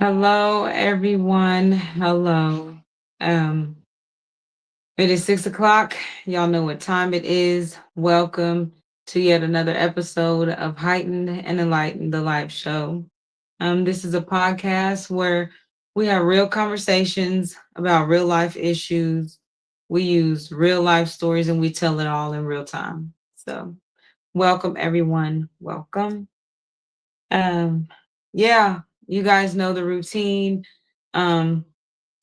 Hello, everyone. Hello. Um, it is 6 o'clock. Y'all know what time it is. Welcome to yet another episode of Heightened and Enlightened, the Life Show. This is a podcast where we have real conversations about real life issues. We use real life stories and we tell it all in real time. So, welcome, everyone. Welcome. Um, yeah, you guys know the routine. Um,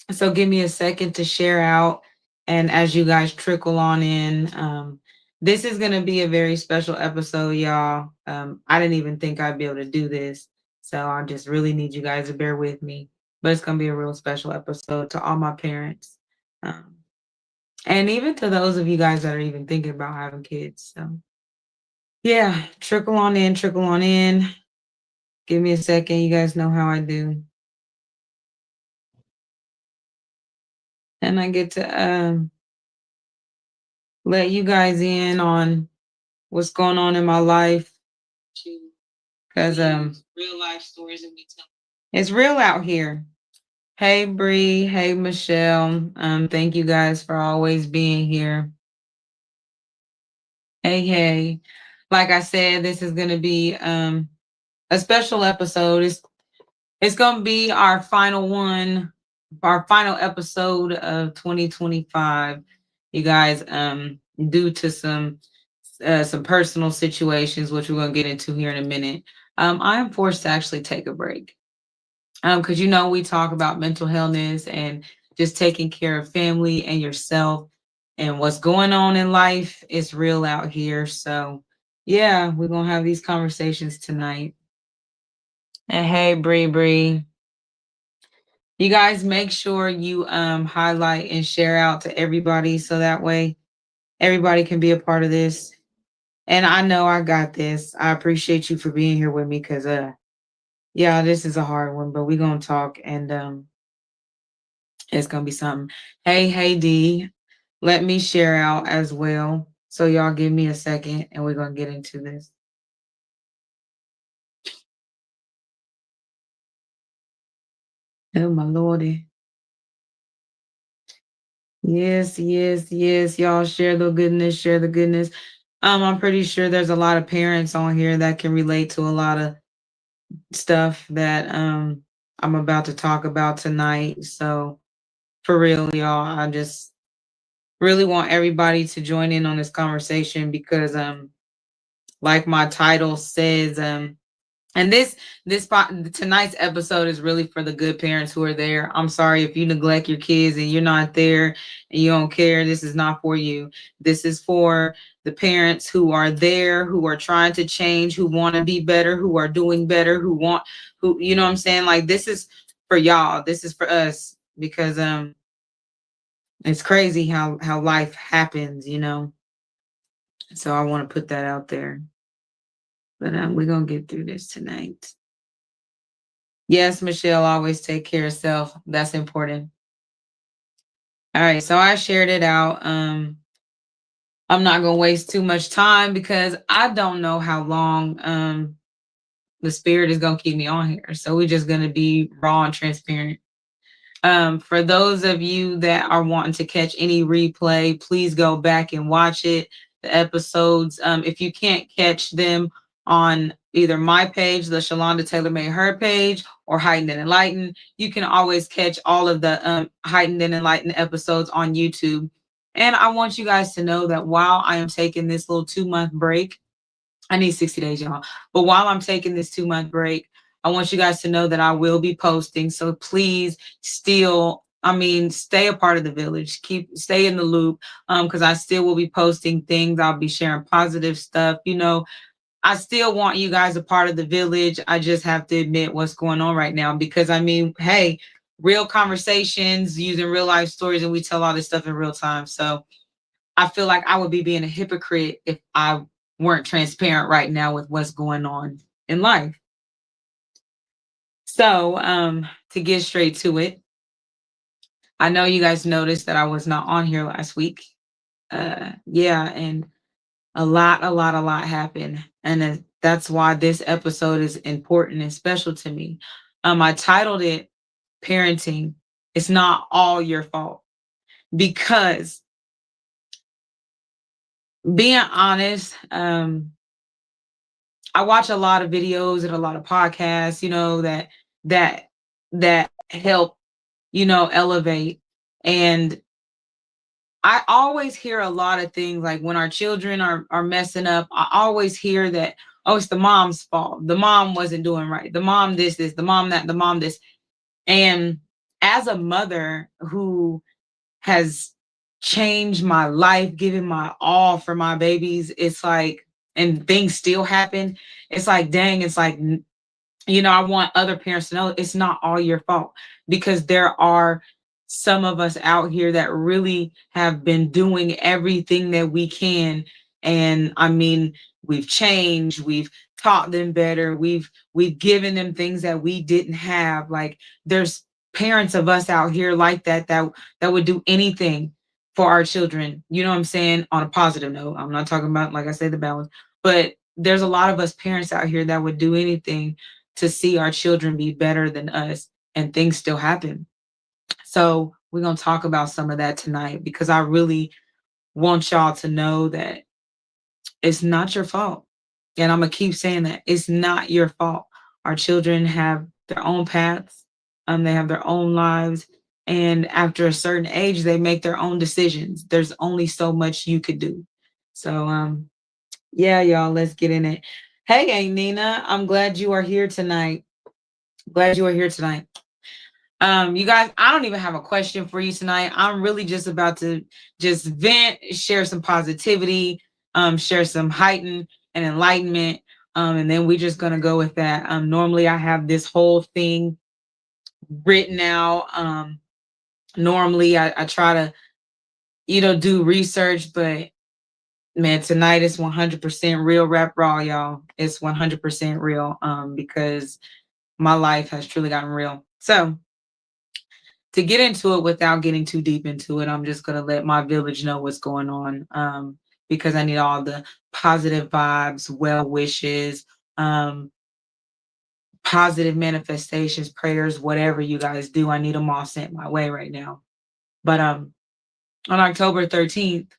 so give me a second to share out. And as you guys trickle on in, this is going to be a very special episode, y'all. I didn't even think I'd be able to do this. So I just really need you guys to bear with me. But it's going to be a real special episode to all my parents. Um, and even to those of you guys that are even thinking about having kids. So, yeah, trickle on in, trickle on in. Give me a second. You guys know how I do. And I get to let you guys in on what's going on in my life. Because real life stories that we tell. It's real out here. Hey Bree, hey Michelle. Thank you guys for always being here. Hey, hey. Like I said, this is gonna be a special episode. It's gonna be our final one, our final episode of 2025. You guys, due to some personal situations, which we're gonna get into here in a minute, I am forced to actually take a break. Because we talk about mental illness and just taking care of family and yourself and what's going on in life is real out here. So yeah, we're gonna have these conversations tonight. And hey, Bree Bree. You guys make sure you highlight and share out to everybody so that way everybody can be a part of this. And I know I got this. I appreciate you for being here with me because yeah, this is a hard one, but we're gonna talk and it's gonna be something. Hey D, let me share out as well. So y'all give me a second and we're gonna get into this. Oh my lordy. Yes. Y'all share the goodness, share the goodness. I'm pretty sure there's a lot of parents on here that can relate to a lot of stuff that I'm about to talk about tonight. So for real, y'all, I just really want everybody to join in on this conversation because like my title says, and tonight's episode is really for the good parents who are there. I'm sorry if you neglect your kids and you're not there and you don't care. This is not for you. This is for the parents who are there, who are trying to change, who want to be better, who are doing better, who you know what I'm saying? Like this is for y'all. This is for us because it's crazy how life happens. So I want to put that out there. But we're gonna get through this tonight. Yes, Michelle, always take care of self. That's important. All right, so I shared it out. I'm not gonna waste too much time because I don't know how long the spirit is gonna keep me on here. So we're just gonna be raw and transparent. For those of you that are wanting to catch any replay, please go back and watch it. The episodes, if you can't catch them on either my page, the Shalonda Taylor Made Her page, or Heightened and Enlightened, you can always catch all of the Heightened and Enlightened episodes on YouTube. And I want you guys to know that while I am taking this little 2-month break, I need 60 days, y'all. But while I'm taking this 2-month break, I want you guys to know that I will be posting. So please stay a part of the village. Stay in the loop. Because I still will be posting things. I'll be sharing positive stuff. I still want you guys a part of the village. I just have to admit what's going on right now. Because hey, real conversations using real life stories, and we tell all this stuff in real time. So I feel like I would be being a hypocrite if I weren't transparent right now with what's going on in life. So, to get straight to it, I know you guys noticed that I was not on here last week. Yeah, and a lot happened. And that's why this episode is important and special to me. I titled it parenting, it's not all your fault. Because being honest, I watch a lot of videos and a lot of podcasts, that that help, elevate. And I always hear a lot of things like when our children are messing up, I always hear that, oh, it's the mom's fault. The mom wasn't doing right. The mom this, the mom that, the mom this. And as a mother who has changed my life, given my all for my babies, it's like, and things still happen. It's like, dang, it's like, I want other parents to know it's not all your fault, because there are some of us out here that really have been doing everything that we can. And I mean, we've changed, we've taught them better, we've given them things that we didn't have. Like, there's parents of us out here like that would do anything for our children. You know what I'm saying? On a positive note, I'm not talking about, like I said, the balance, but there's a lot of us parents out here that would do anything to see our children be better than us, and things still happen. So we're going to talk about some of that tonight, because I really want y'all to know that it's not your fault. And I'm going to keep saying that it's not your fault. Our children have their own paths. They have their own lives. And after a certain age, they make their own decisions. There's only so much you could do. So, yeah, y'all, let's get in it. Hey, Aunt Nina, I'm glad you are here tonight. Glad you are here tonight. You guys, I don't even have a question for you tonight. I'm really just about to just vent, share some positivity, share some heighten and enlightenment. And then we're just gonna go with that. Normally I have this whole thing written out. Normally I try to, do research, but man, tonight is 100% real rap raw, y'all. It's 100% real. Because my life has truly gotten real. So to get into it without getting too deep into it, I'm just going to let my village know what's going on, because I need all the positive vibes, well wishes, positive manifestations, prayers, whatever you guys do. I need them all sent my way right now. But on October 13th,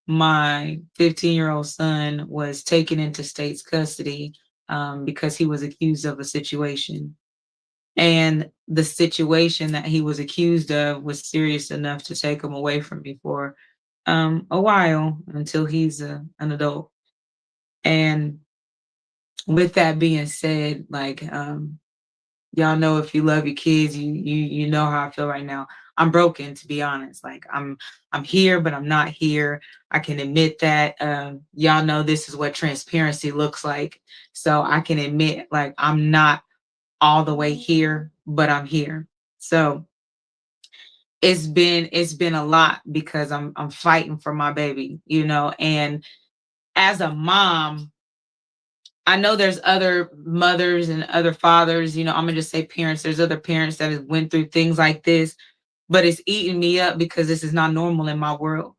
my 15-year-old son was taken into state's custody, because he was accused of a situation. And the situation that he was accused of was serious enough to take him away from me for a while, until he's an adult. And with that being said, like, y'all know, if you love your kids, you know how I feel right now. I'm broken, to be honest. Like, I'm here, but I'm not here. I can admit that. Y'all know this is what transparency looks like. So I can admit, like, I'm not all the way here, but I'm here. So it's been a lot, because I'm fighting for my baby, and as a mom, I know there's other mothers and other fathers, I'm gonna just say parents. There's other parents that have went through things like this, but it's eating me up, because this is not normal in my world.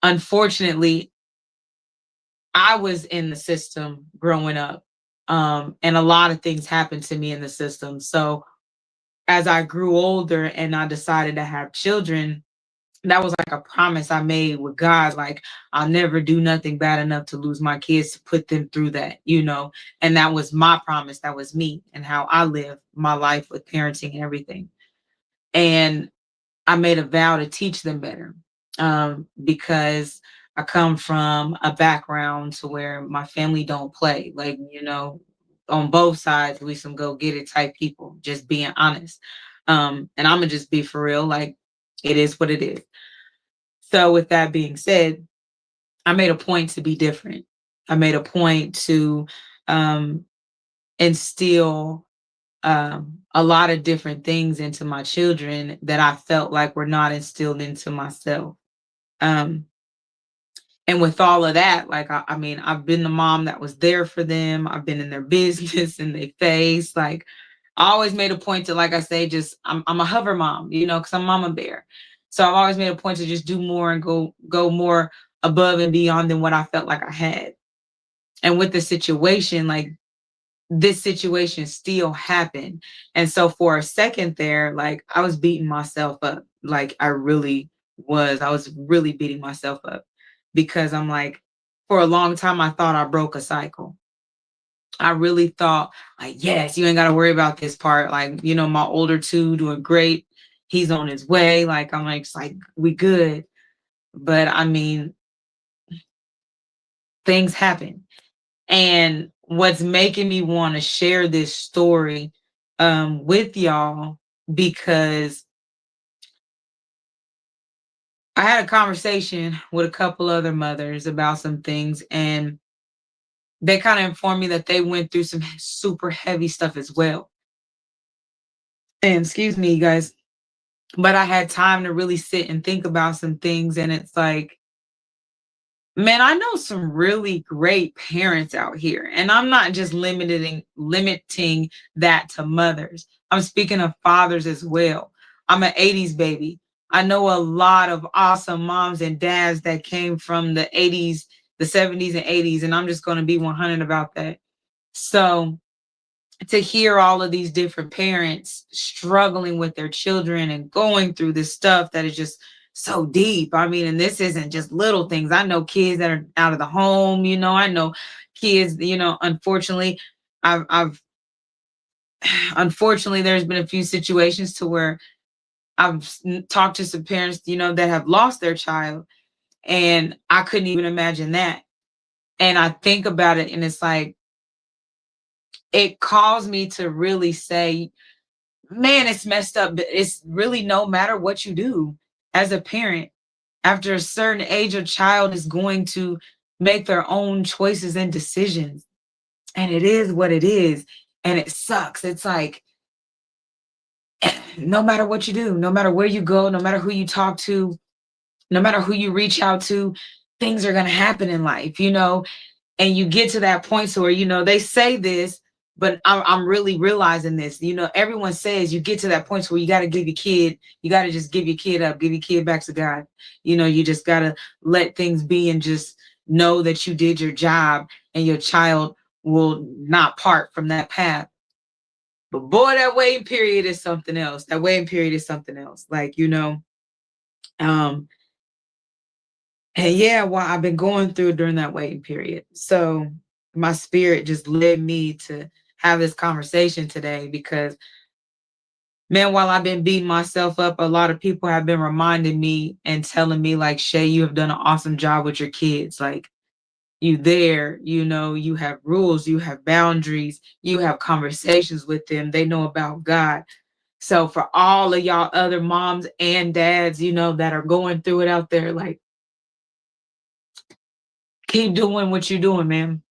Unfortunately, I was in the system growing up, and a lot of things happened to me in the system. So as I grew older and I decided to have children, that was like a promise I made with God. Like, I'll never do nothing bad enough to lose my kids, to put them through that. And that was my promise. That was me and how I live my life with parenting and everything. And I made a vow to teach them better, because I come from a background to where my family don't play. Like, on both sides, we some go get it type people, just being honest. And I'm gonna just be for real. Like, it is what it is. So with that being said, I made a point to be different. I made a point to instill a lot of different things into my children that I felt like were not instilled into myself. Um, and with all of that, like, I mean, I've been the mom that was there for them. I've been in their business, in their face. Like, I always made a point to, like I say, just I'm a hover mom, because I'm mama bear. So I've always made a point to just do more and go more above and beyond than what I felt like I had. And with the situation, like, this situation still happened. And so for a second there, like I was beating myself up. Like I really was. I was really beating myself up because I'm like, for a long time, I thought I broke a cycle. I really thought, like, yes, you ain't got to worry about this part. Like, my older two doing great. He's on his way. Like, I'm like, it's like, we good. But I mean, things happen. And what's making me want to share this story with y'all, because I had a conversation with a couple other mothers about some things, and they kind of informed me that they went through some super heavy stuff as well. And excuse me, you guys, but I had time to really sit and think about some things. And it's like, man, I know some really great parents out here. And I'm not just limiting that to mothers. I'm speaking of fathers as well. I'm an 80s baby. I know a lot of awesome moms and dads that came from the 80s, the 70s and 80s, and I'm just going to be 100 about that. So to hear all of these different parents struggling with their children and going through this stuff that is just so deep. I mean, and this isn't just little things. I know kids that are out of the home, I know kids, unfortunately, I've unfortunately there's been a few situations to where talked to some parents, that have lost their child, and I couldn't even imagine that. And I think about it, and it's like, it caused me to really say, man, it's messed up. But it's really, no matter what you do as a parent, after a certain age, a child is going to make their own choices and decisions. And it is what it is. And it sucks. It's like, no matter what you do, no matter where you go, no matter who you talk to, no matter who you reach out to, things are going to happen in life, and you get to that point so where, they say this, but I'm really realizing this. Everyone says you get to that point where you got to give your kid, you got to just give your kid up, give your kid back to God. You just got to let things be and just know that you did your job, and your child will not part from that path. But boy, that waiting period is something else. That waiting period is something else. Like, um, and yeah, well, I've been going through during that waiting period. So my spirit just led me to have this conversation today because, man, while I've been beating myself up, a lot of people have been reminding me and telling me, like, Shay, you have done an awesome job with your kids. Like, you there, you have rules, you have boundaries, you have conversations with them. They know about God. So for all of y'all other moms and dads, that are going through it out there, like, keep doing what you're doing, man.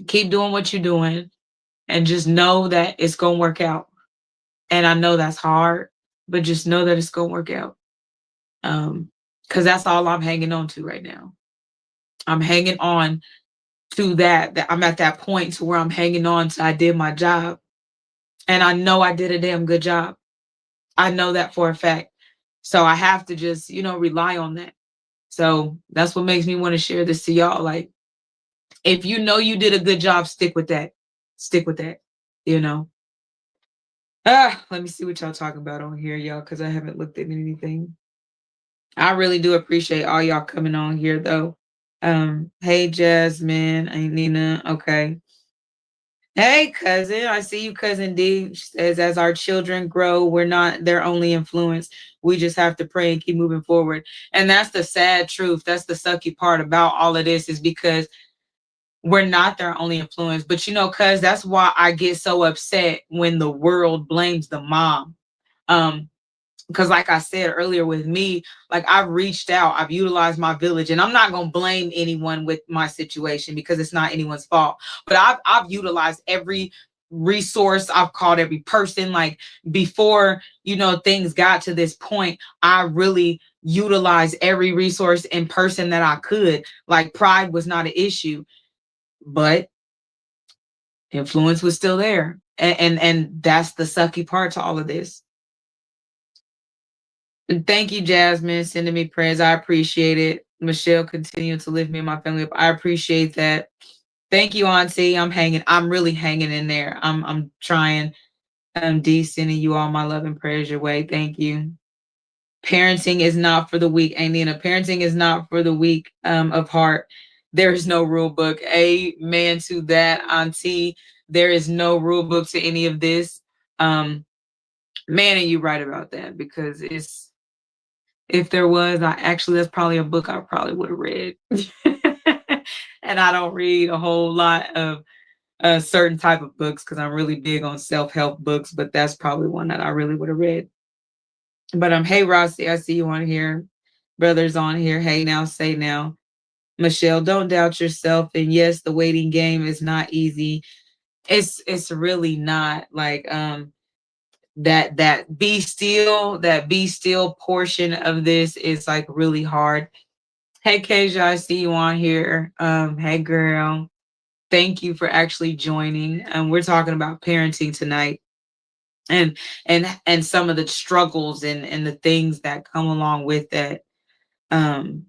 Keep doing what you're doing, and just know that it's going to work out. And I know that's hard, but just know that it's going to work out. Because that's all I'm hanging on to right now. I'm hanging on to that I'm at that point to where I'm hanging on to I did my job. And I know I did a damn good job. I know that for a fact. So I have to just, rely on that. So that's what makes me want to share this to y'all. Like, if you know you did a good job, stick with that. Stick with that, you know. Let me see what y'all talking about on here, y'all, because I haven't looked at anything. I really do appreciate all y'all coming on here, though. Hey, Jasmine, ain't Nina. Okay. Hey, cousin. I see you, cousin D. She says, as our children grow, we're not their only influence. We just have to pray and keep moving forward. And that's the sad truth. That's the sucky part about all of this, is because we're not their only influence. But cuz that's why I get so upset when the world blames the mom. Because like I said earlier with me, like, I've reached out, I've utilized my village, and I'm not going to blame anyone with my situation because it's not anyone's fault. But I've utilized every resource. I've called every person. Like, before, things got to this point, I really utilized every resource in person that I could. Like, pride was not an issue, but influence was still there. And that's the sucky part to all of this. And thank you, Jasmine, sending me prayers. I appreciate it. Michelle, continue to lift me and my family up. I appreciate that. Thank you, Auntie. I'm really hanging in there. I'm trying. D, sending you all my love and prayers your way. Thank you. Parenting is not for the weak, Ainina. Parenting is not for the weak of heart. There is no rule book. Amen to that, Auntie. There is no rule book to any of this. Um, Man, and you right about that, because it's, if there was, I actually, that's probably a book I probably would have read. And I don't read a whole lot of a certain type of books because I'm really big on self-help books, but that's probably one that I really would have read. But hey Rossi, I see you on here. Brothers on here. Hey now, say now. Michelle, don't doubt yourself. And yes, the waiting game is not easy. It's really not. Like that be still portion of this is like really hard. Hey Keja, I see you on here. Hey girl. Thank you for actually joining. We're talking about parenting tonight, and and some of the struggles and the things that come along with that. Um,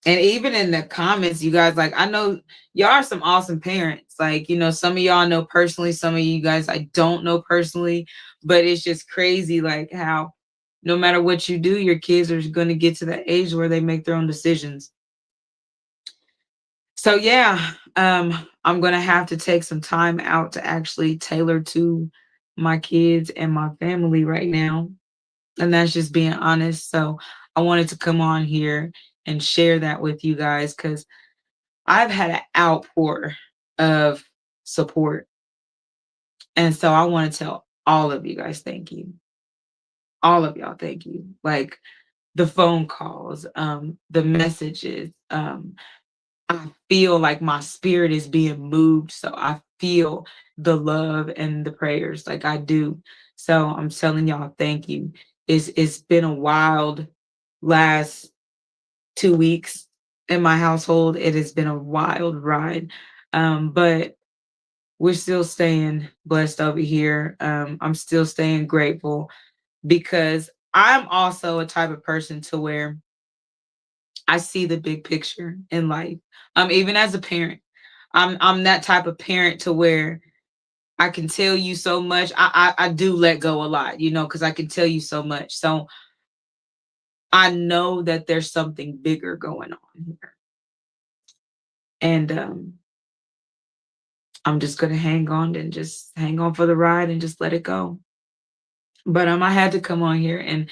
and even in the comments, you guys, like, I know y'all are some awesome parents. Like, some of y'all know personally, some of you guys I don't know personally, but it's just crazy, like how no matter what you do, your kids are going to get to the age where they make their own decisions. So yeah, I'm gonna have to take some time out to actually tailor to my kids and my family right now. And that's just being honest. So I wanted to come on here and share that with you guys because I've had an outpour of support. And so I want to tell all of you guys thank you. All of y'all, thank you. Like the phone calls, the messages, I feel like my spirit is being moved. So I feel the love and the prayers like I do. So I'm telling y'all, thank you. It's been a wild last 2 weeks in my household. It has been a wild ride. But we're still staying blessed over here. I'm still staying grateful because I'm also a type of person to where I see the big picture in life. Even as a parent, I'm that type of parent to where I can tell you so much. I do let go a lot, because I can tell you so much. So I know that there's something bigger going on here, and I'm just gonna hang on and just hang on for the ride and just let it go. But I had to come on here and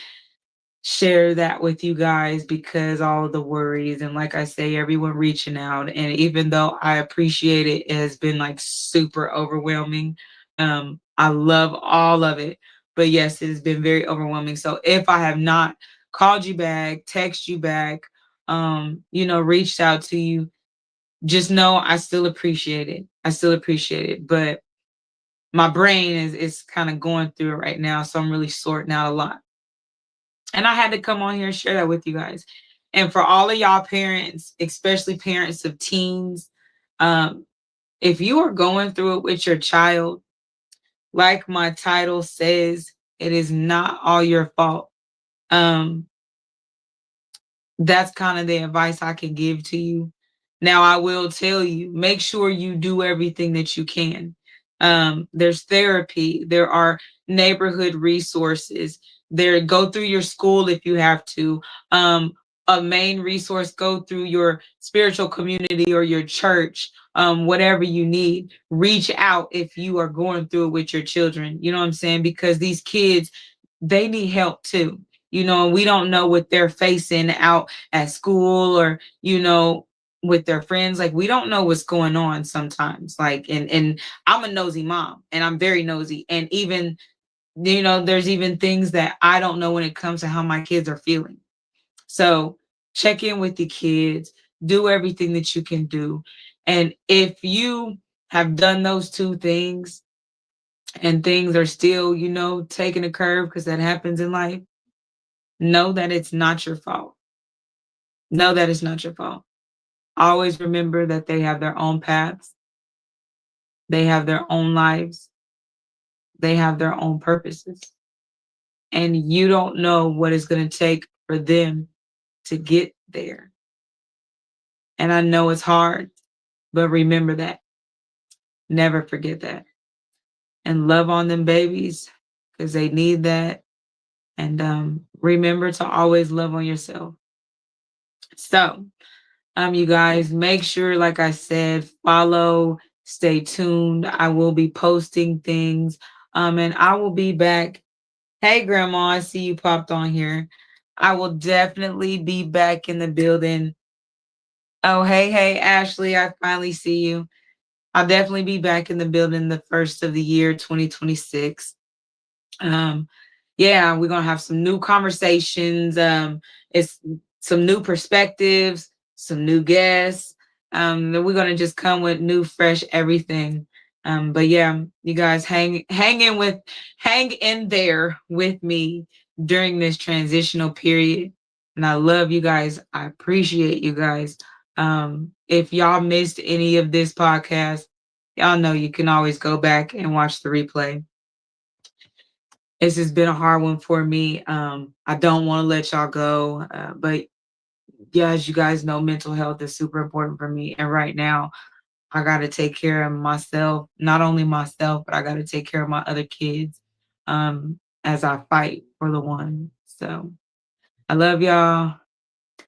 share that with you guys because all of the worries, and like I say, everyone reaching out, and even though I appreciate it, it has been like super overwhelming. I love all of it, but yes, it has been very overwhelming. So if I have not called you back, text you back, reached out to you, just know I still appreciate it. I still appreciate it, but my brain is kind of going through it right now, so I'm really sorting out a lot. And I had to come on here and share that with you guys. And for all of y'all parents, especially parents of teens, um, if you are going through it with your child, like my title says, it is not all your fault. Um, that's kind of the advice I can give to you. Now, I will tell you, make sure you do everything that you can. There's therapy, there are neighborhood resources. There, go through your school if you have to. A main resource, go through your spiritual community or your church. Whatever you need, reach out if you are going through it with your children. You know what I'm saying? Because these kids, they need help too. We don't know what they're facing out at school or, with their friends. Like, we don't know what's going on sometimes. Like, and I'm a nosy mom, and I'm very nosy. And even, there's even things that I don't know when it comes to how my kids are feeling. So check in with the kids, do everything that you can do. And if you have done those two things and things are still, taking a curve, because that happens in life, know that it's not your fault. Know that it's not your fault. Always remember that they have their own paths. They have their own lives. They have their own purposes. And you don't know what it's going to take for them to get there. And I know it's hard, but remember that. Never forget that. And love on them babies because they need that. And remember to always love on yourself. So, you guys, make sure, like I said, follow, stay tuned. I will be posting things. And I will be back. Hey, Grandma, I see you popped on here. I will definitely be back in the building. Oh, hey, Ashley, I finally see you. I'll definitely be back in the building the first of the year, 2026. Um, yeah, we're gonna have some new conversations. It's some new perspectives, some new guests. Then we're gonna just come with new, fresh everything. But yeah, you guys hang in there with me during this transitional period. And I love you guys. I appreciate you guys. If y'all missed any of this podcast, y'all know you can always go back and watch the replay. This has been a hard one for me. I don't want to let y'all go, but yeah, as you guys know, mental health is super important for me. And right now, I got to take care of myself, not only myself, but I got to take care of my other kids as I fight for the one. So I love y'all.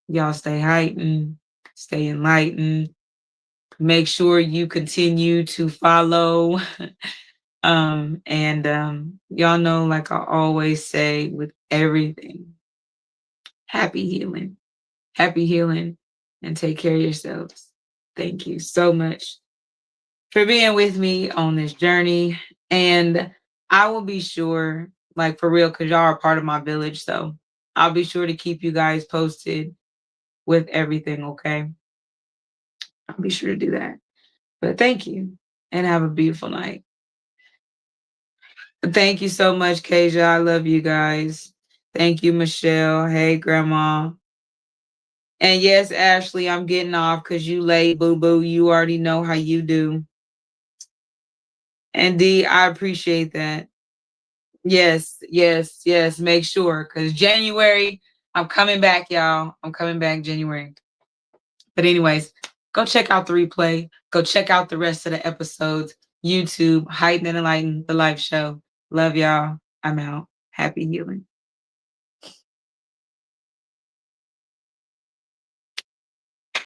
Y'all stay heightened, stay enlightened. Make sure you continue to follow. And y'all know, like I always say with everything, happy healing, and take care of yourselves. Thank you so much for being with me on this journey. And I will be sure, like for real, because y'all are part of my village. So I'll be sure to keep you guys posted with everything, okay? I'll be sure to do that. But thank you and have a beautiful night. Thank you so much, Kasia. I love you guys. Thank you, Michelle. Hey, Grandma. And yes, Ashley, I'm getting off because you late, boo boo. You already know how you do. And D, I appreciate that. Yes. Make sure because January, I'm coming back, y'all. I'm coming back January. But, anyways, go check out the replay. Go check out the rest of the episodes. YouTube, Heighten and Enlighten, the live show. Love y'all. I'm out. Happy healing.